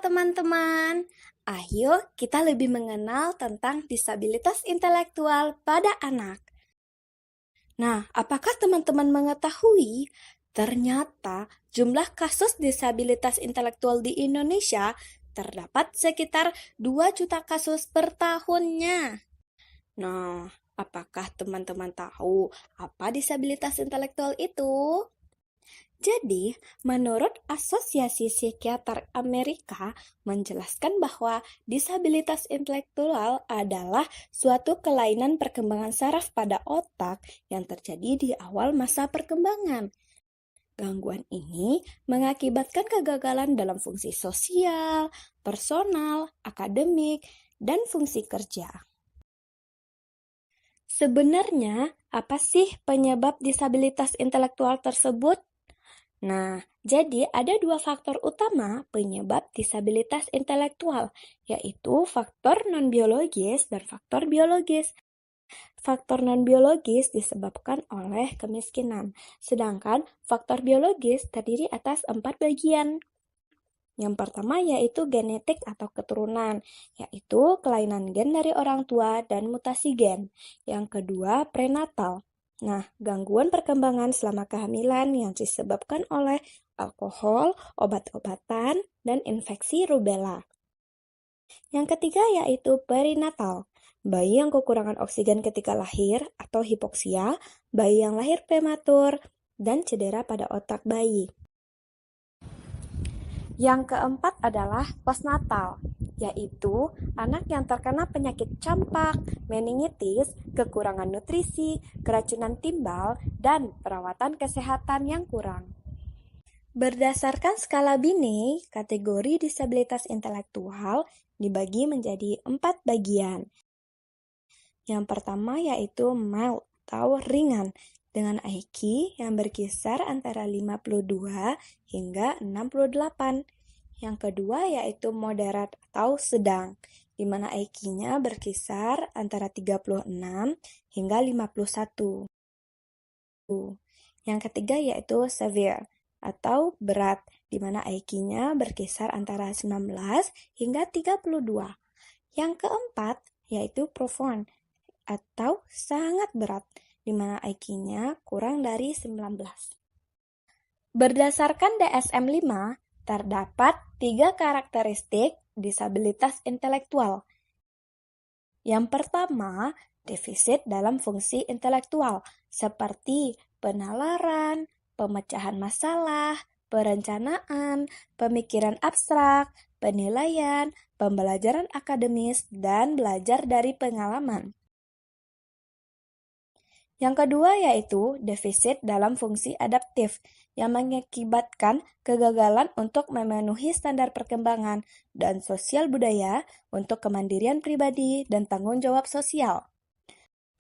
teman-teman, ayo kita lebih mengenal tentang disabilitas intelektual pada anak. Nah, apakah teman-teman mengetahui ternyata jumlah kasus disabilitas intelektual di Indonesia terdapat sekitar 2 juta kasus per tahunnya? Nah, apakah teman-teman tahu apa disabilitas intelektual itu? Jadi, menurut Asosiasi Psikiater Amerika menjelaskan bahwa disabilitas intelektual adalah suatu kelainan perkembangan saraf pada otak yang terjadi di awal masa perkembangan. Gangguan ini mengakibatkan kegagalan dalam fungsi sosial, personal, akademik, dan fungsi kerja. Sebenarnya, apa sih penyebab disabilitas intelektual tersebut? Nah, jadi ada 2 faktor utama penyebab disabilitas intelektual, yaitu faktor non-biologis dan faktor biologis. Faktor non-biologis disebabkan oleh kemiskinan, sedangkan faktor biologis terdiri atas 4 bagian. Yang pertama yaitu genetik atau keturunan, yaitu kelainan gen dari orang tua dan mutasi gen. Yang kedua, prenatal. Nah, gangguan perkembangan selama kehamilan yang disebabkan oleh alkohol, obat-obatan, dan infeksi rubella. Yang ketiga yaitu perinatal. Bayi yang kekurangan oksigen ketika lahir atau hipoksia, bayi yang lahir prematur, dan cedera pada otak bayi. Yang keempat adalah postnatal, yaitu anak yang terkena penyakit campak, meningitis, kekurangan nutrisi, keracunan timbal, dan perawatan kesehatan yang kurang. Berdasarkan skala Binet, kategori disabilitas intelektual dibagi menjadi 4 bagian. Yang pertama yaitu mild atau ringan, dengan IQ yang berkisar antara 52 hingga 68. Yang kedua yaitu moderat atau sedang, di mana IQ-nya berkisar antara 36 hingga 51. Yang ketiga yaitu severe atau berat, di mana IQ-nya berkisar antara 19 hingga 32. Yang keempat yaitu profound atau sangat berat, di mana IQ-nya kurang dari 19. Berdasarkan DSM-5, terdapat 3 karakteristik disabilitas intelektual. Yang pertama, defisit dalam fungsi intelektual, seperti penalaran, pemecahan masalah, perencanaan, pemikiran abstrak, penilaian, pembelajaran akademis, dan belajar dari pengalaman. Yang kedua yaitu defisit dalam fungsi adaptif, yang mengakibatkan kegagalan untuk memenuhi standar perkembangan dan sosial budaya untuk kemandirian pribadi dan tanggung jawab sosial.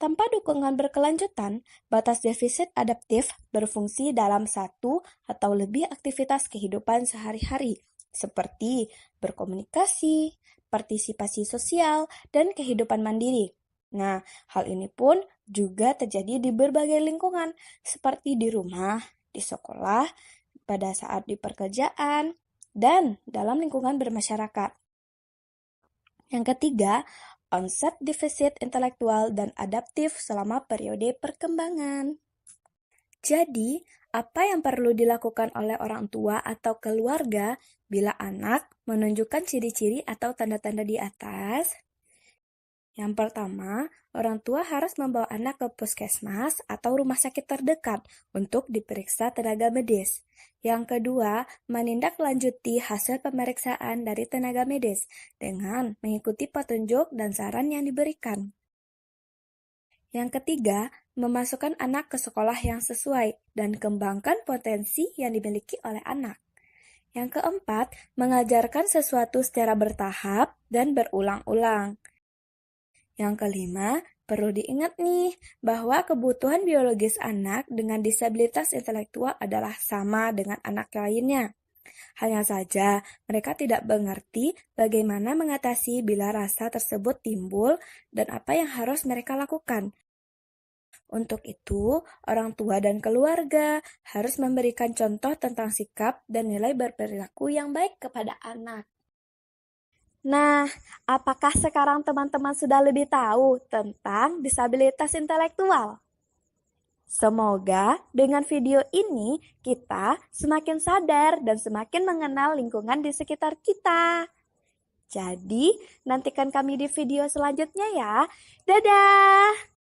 Tanpa dukungan berkelanjutan, batas defisit adaptif berfungsi dalam satu atau lebih aktivitas kehidupan sehari-hari, seperti berkomunikasi, partisipasi sosial, dan kehidupan mandiri. Nah, hal ini pun juga terjadi di berbagai lingkungan, seperti di rumah, di sekolah, pada saat di pekerjaan, dan dalam lingkungan bermasyarakat. Yang ketiga, onset defisit intelektual dan adaptif selama periode perkembangan. Jadi, apa yang perlu dilakukan oleh orang tua atau keluarga bila anak menunjukkan ciri-ciri atau tanda-tanda di atas? Yang pertama, orang tua harus membawa anak ke puskesmas atau rumah sakit terdekat untuk diperiksa tenaga medis. Yang kedua, menindaklanjuti hasil pemeriksaan dari tenaga medis dengan mengikuti petunjuk dan saran yang diberikan. Yang ketiga, memasukkan anak ke sekolah yang sesuai dan kembangkan potensi yang dimiliki oleh anak. Yang keempat, mengajarkan sesuatu secara bertahap dan berulang-ulang. Yang kelima, perlu diingat nih bahwa kebutuhan biologis anak dengan disabilitas intelektual adalah sama dengan anak lainnya. Hanya saja, mereka tidak mengerti bagaimana mengatasi bila rasa tersebut timbul dan apa yang harus mereka lakukan. Untuk itu, orang tua dan keluarga harus memberikan contoh tentang sikap dan nilai berperilaku yang baik kepada anak. Nah, apakah sekarang teman-teman sudah lebih tahu tentang disabilitas intelektual? Semoga dengan video ini kita semakin sadar dan semakin mengenal lingkungan di sekitar kita. Jadi, nantikan kami di video selanjutnya ya. Dadah!